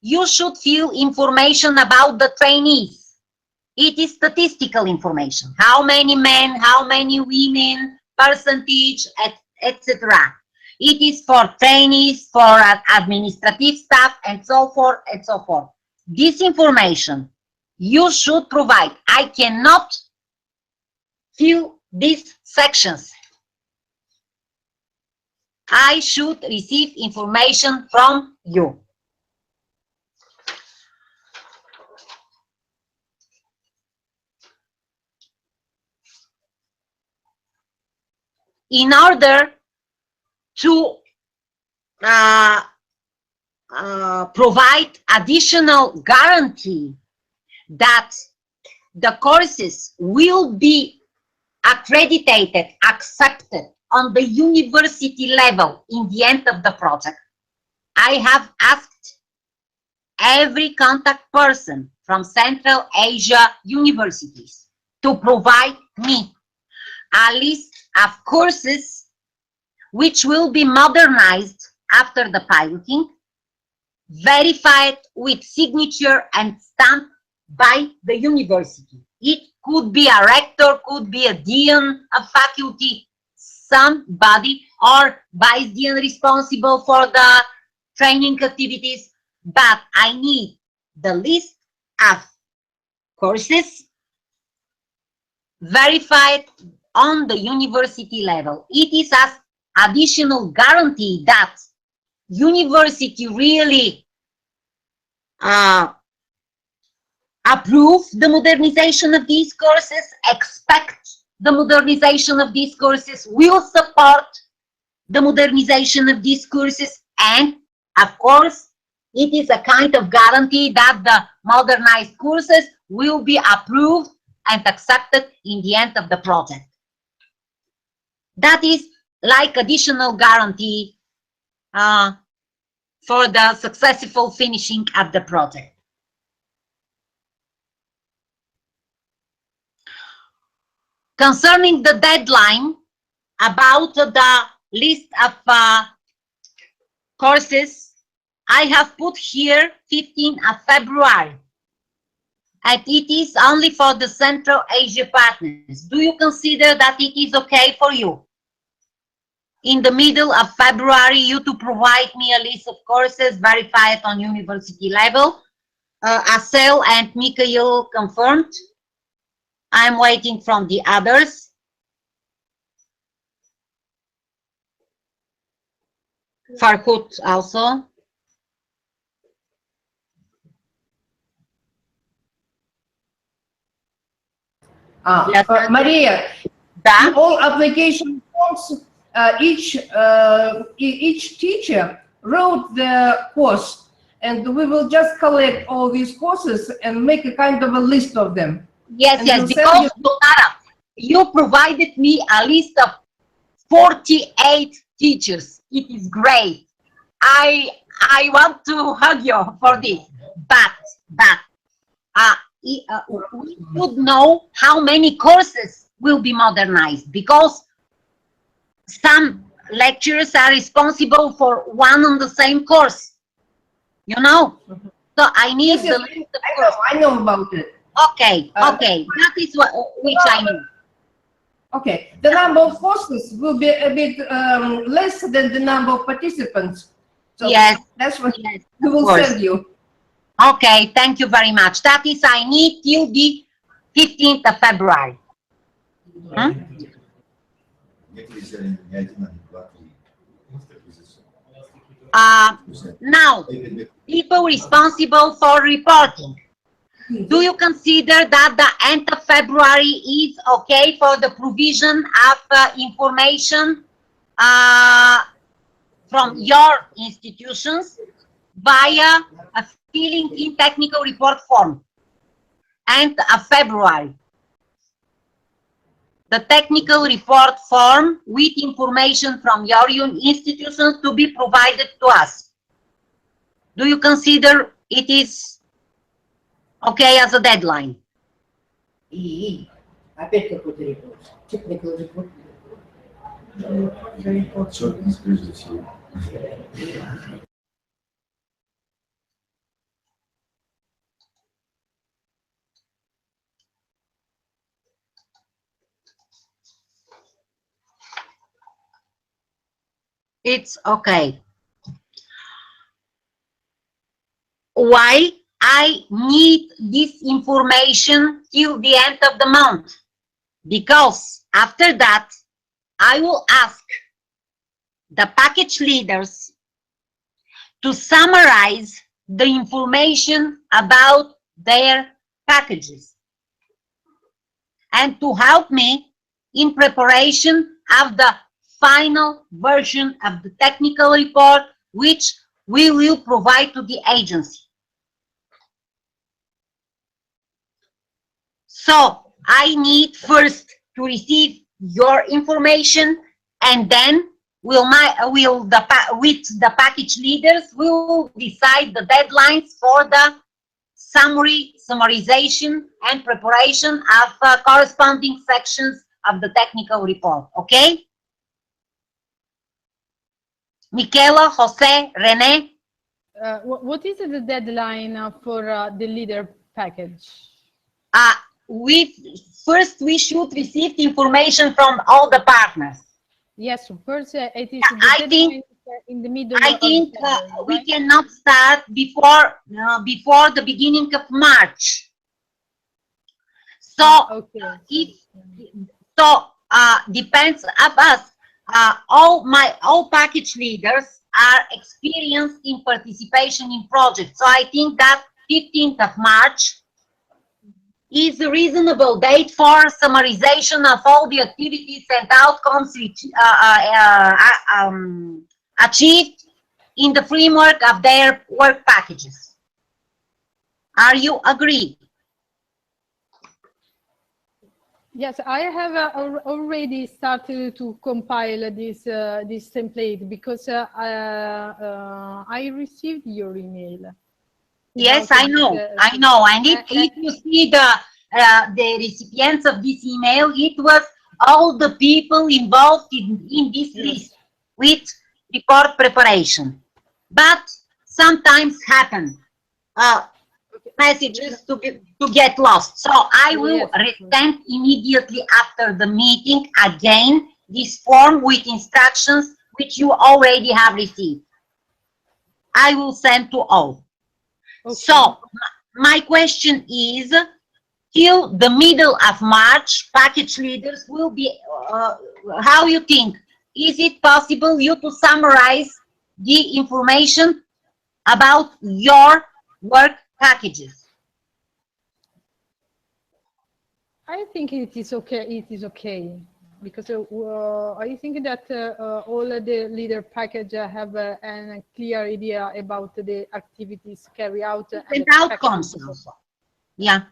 you should fill information about the trainees. It is statistical information. How many men, how many women, percentage, etc. It is for trainees, for administrative staff, and so forth and so forth. This information you should provide. I cannot fill these sections. I should receive information from you. In order to provide additional guarantee that the courses will be accredited, accepted on the university level in the end of the project, I have asked every contact person from Central Asia universities to provide me a list of courses which will be modernized after the piloting, verified with signature and stamped by the university. It could be a rector, could be a dean of faculty, somebody, or vice dean responsible for the training activities, but I need the list of courses verified on the university level. It is an additional guarantee that university really approve the modernization of these courses, expect the modernization of these courses, will support the modernization of these courses, and of course, it is a kind of guarantee that the modernized courses will be approved and accepted in the end of the project. That is like additional guarantee for the successful finishing of the project. Concerning the deadline about the list of courses, I have put here 15th of February, and it is only for the Central Asia partners. Do you consider that it is okay for you? In the middle of February, you to provide me a list of courses verified on university level. Asel and Mikhail confirmed. I'm waiting from the others. Farhut also. Maria, in all application forms, each teacher wrote the course, and we will just collect all these courses and make a kind of a list of them. Yes, and yes, we'll because you provided me a list of 48 teachers. It is great. I want to hug you for this, but we should know how many courses will be modernized, because some lecturers are responsible for one on the same course, you know. So I need the list of courses. I know about it. Okay, okay, that is which I know. Okay, the number of courses will be a bit less than the number of participants. So yes, that's what yes, we will send you. Okay, thank you very much. That is, I need till the 15th of February. Huh? Now, people responsible for reporting. Do you consider that the end of February is okay for the provision of information from your institutions via a filling in technical report form? End of February. The technical report form with information from your institutions to be provided to us. Do you consider it is okay as a deadline? Опять какой-то репорт. Technical report. It's okay. Why I need this information till the end of the month? Because after that, I will ask the package leaders to summarize the information about their packages and to help me in preparation of the final version of the technical report, which we will provide to the agency. So I need first to receive your information, and then with the package leaders, we will decide the deadlines for the summarization and preparation of corresponding sections of the technical report. Okay? Michaela, Jose, Rene? What is the deadline for the leader package? first we should receive information from all the partners. Yes, first it is I think in the middle. I think we cannot start before the beginning of March. So depends of us. All package leaders are experienced in participation in projects. So I think that 15th of March is a reasonable date for summarization of all the activities and outcomes achieved in the framework of their work packages. Are you agree? Yes, I have already started to compile this this template because I received your email. Yes, I know. And if you see the recipients of this email, it was all the people involved in this list with report preparation. But sometimes happen messages to get lost. So I will resend immediately after the meeting again this form with instructions which you already have received. I will send to all. So my question is, till the middle of March, package leaders will be, how you think? Is it possible you to summarize the information about your work packages? I think it is okay. It is okay because I think that all the leader package have a clear idea about the activities carried out and outcomes also. Yeah.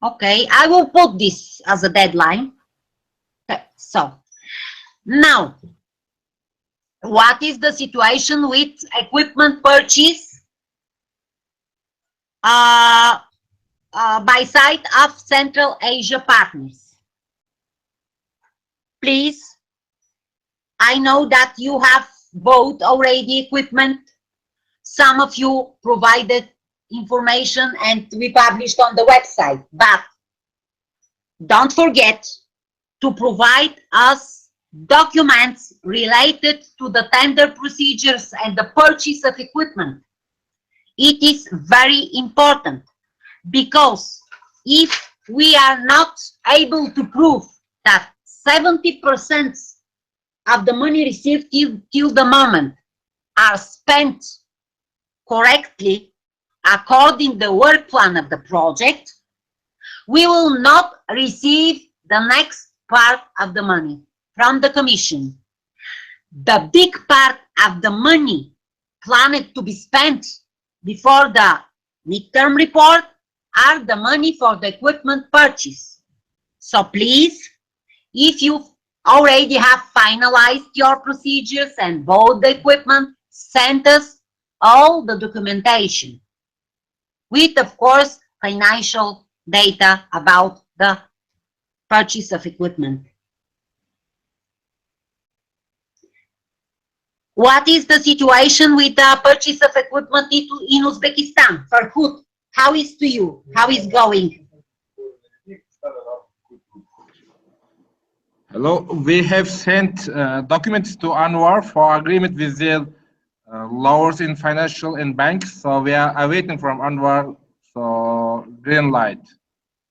Okay, I will put this as a deadline. Okay. So now, what is the situation with equipment purchase by side of Central Asia partners? Please, I know that you have bought already equipment. Some of you provided information and we published on the website, but don't forget to provide us documents related to the tender procedures and the purchase of equipment. It is very important, because if we are not able to prove that 70% of the money received till the moment are spent correctly according to the work plan of the project, we will not receive the next part of the money from the Commission. The big part of the money planned to be spent before the midterm report are the money for the equipment purchase. So please, if you already have finalized your procedures and bought the equipment, send us all the documentation with, of course, financial data about the purchase of equipment. What is the situation with the purchase of equipment in Uzbekistan? Farhud, how is to you? How is going? Hello, we have sent documents to Anwar for agreement with the lowers in financial and banks. So we are awaiting from Anwar, so green light.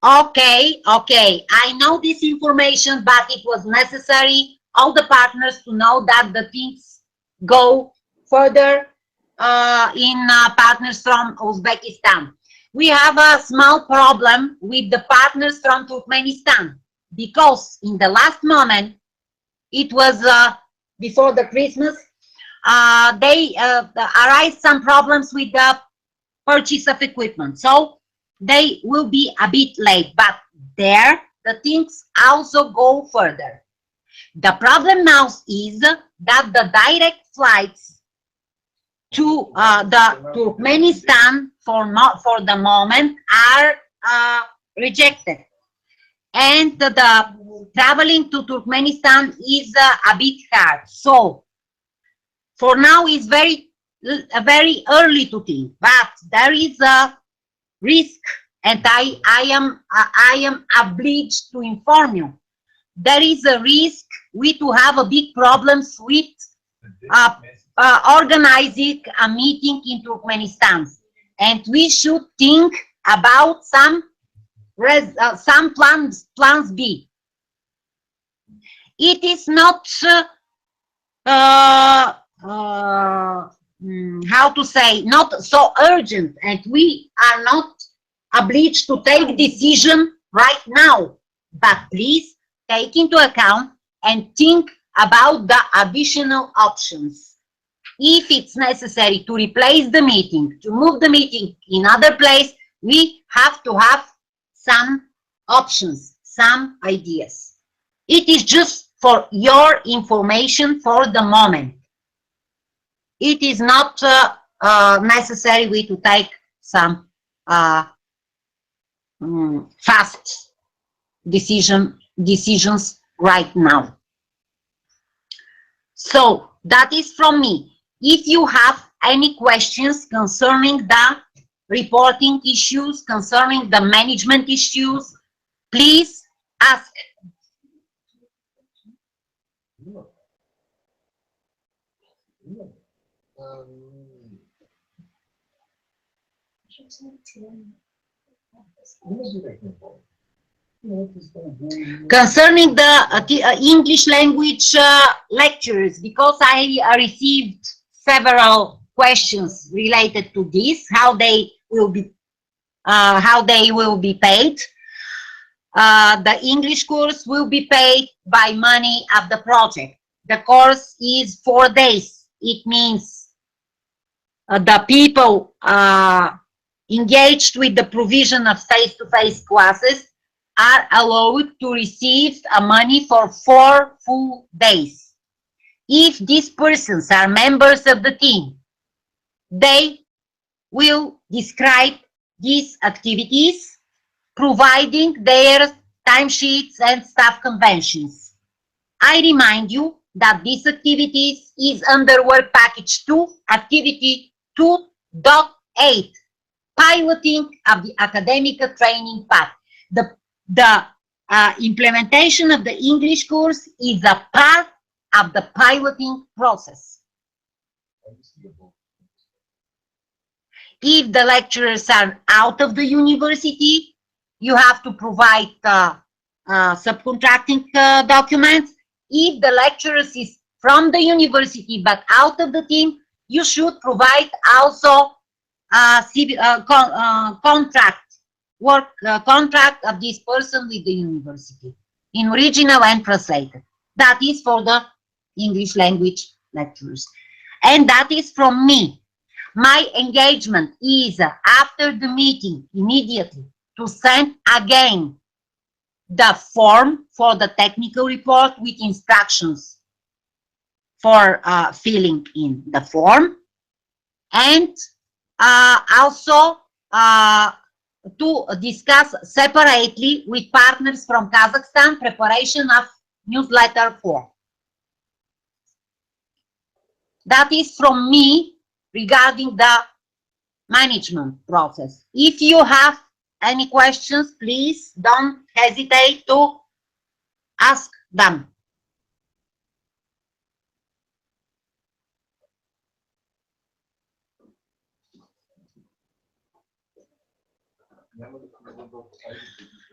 Okay. I know this information, but it was necessary all the partners to know that the things go further in partners from Uzbekistan. We have a small problem with the partners from Turkmenistan, because in the last moment, it was before the Christmas, they arise some problems with the purchase of equipment. So they will be a bit late, but there the things also go further. The problem now is that the direct flights to the Turkmenistan for the moment are rejected. And the traveling to Turkmenistan is a bit hard. So for now it's very early to think, but there is a risk and I am obliged to inform you. There is a risk we to have a big problems with organizing a meeting in Turkmenistan, and we should think about some plans B. It is not how to say, not so urgent, and we are not obliged to take decision right now, but please take into account and think about the additional options. If it's necessary to replace the meeting, to move the meeting in other place, we have to have some options, some ideas. It is just for your information for the moment. It is not necessary to take some fast decisions right now. So that is from me. If you have any questions concerning the reporting issues, concerning the management issues, please ask. Concerning the English language lectures, because I received several questions related to this, how they will be paid. The English course will be paid by money of the project. The course is 4 days. It means the people engaged with the provision of face-to-face classes are allowed to receive money for 4 full days. If these persons are members of the team, they will describe these activities, providing their timesheets and staff conventions. I remind you that this activities is under work package 2, activity 2.8, piloting of the ACADEMICA training path. The implementation of the English course is a part of the piloting process. If the lecturers are out of the university, you have to provide subcontracting documents. If the lecturers is from the university but out of the team, you should provide also contract of this person with the university in original and translated. That is for the English language lecturers. And that is from me. My engagement is after the meeting immediately to send again the form for the technical report with instructions for filling in the form, and also to discuss separately with partners from Kazakhstan preparation of newsletter form. That is from me regarding the management process. If you have any questions, please don't hesitate to ask them.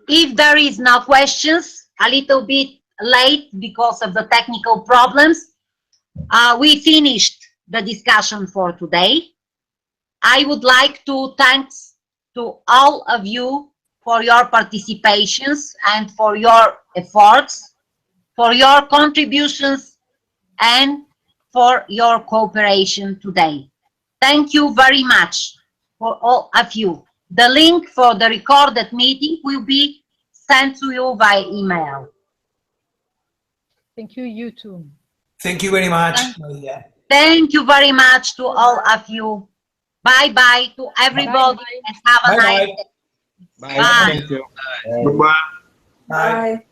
If there is no questions, a little bit late because of the technical problems, we finished the discussion for today. I would like to thank to all of you for your participations and for your efforts, for your contributions, and for your cooperation today. Thank you very much for all of you. The link for the recorded meeting will be sent to you by email. Thank you, you too. Thank you very much, Maria. Thank you very much to all of you. Bye-bye to everybody. Bye-bye. And have a Bye-bye. nice day. Bye. Bye. Thank you. Bye-bye. Bye. Bye.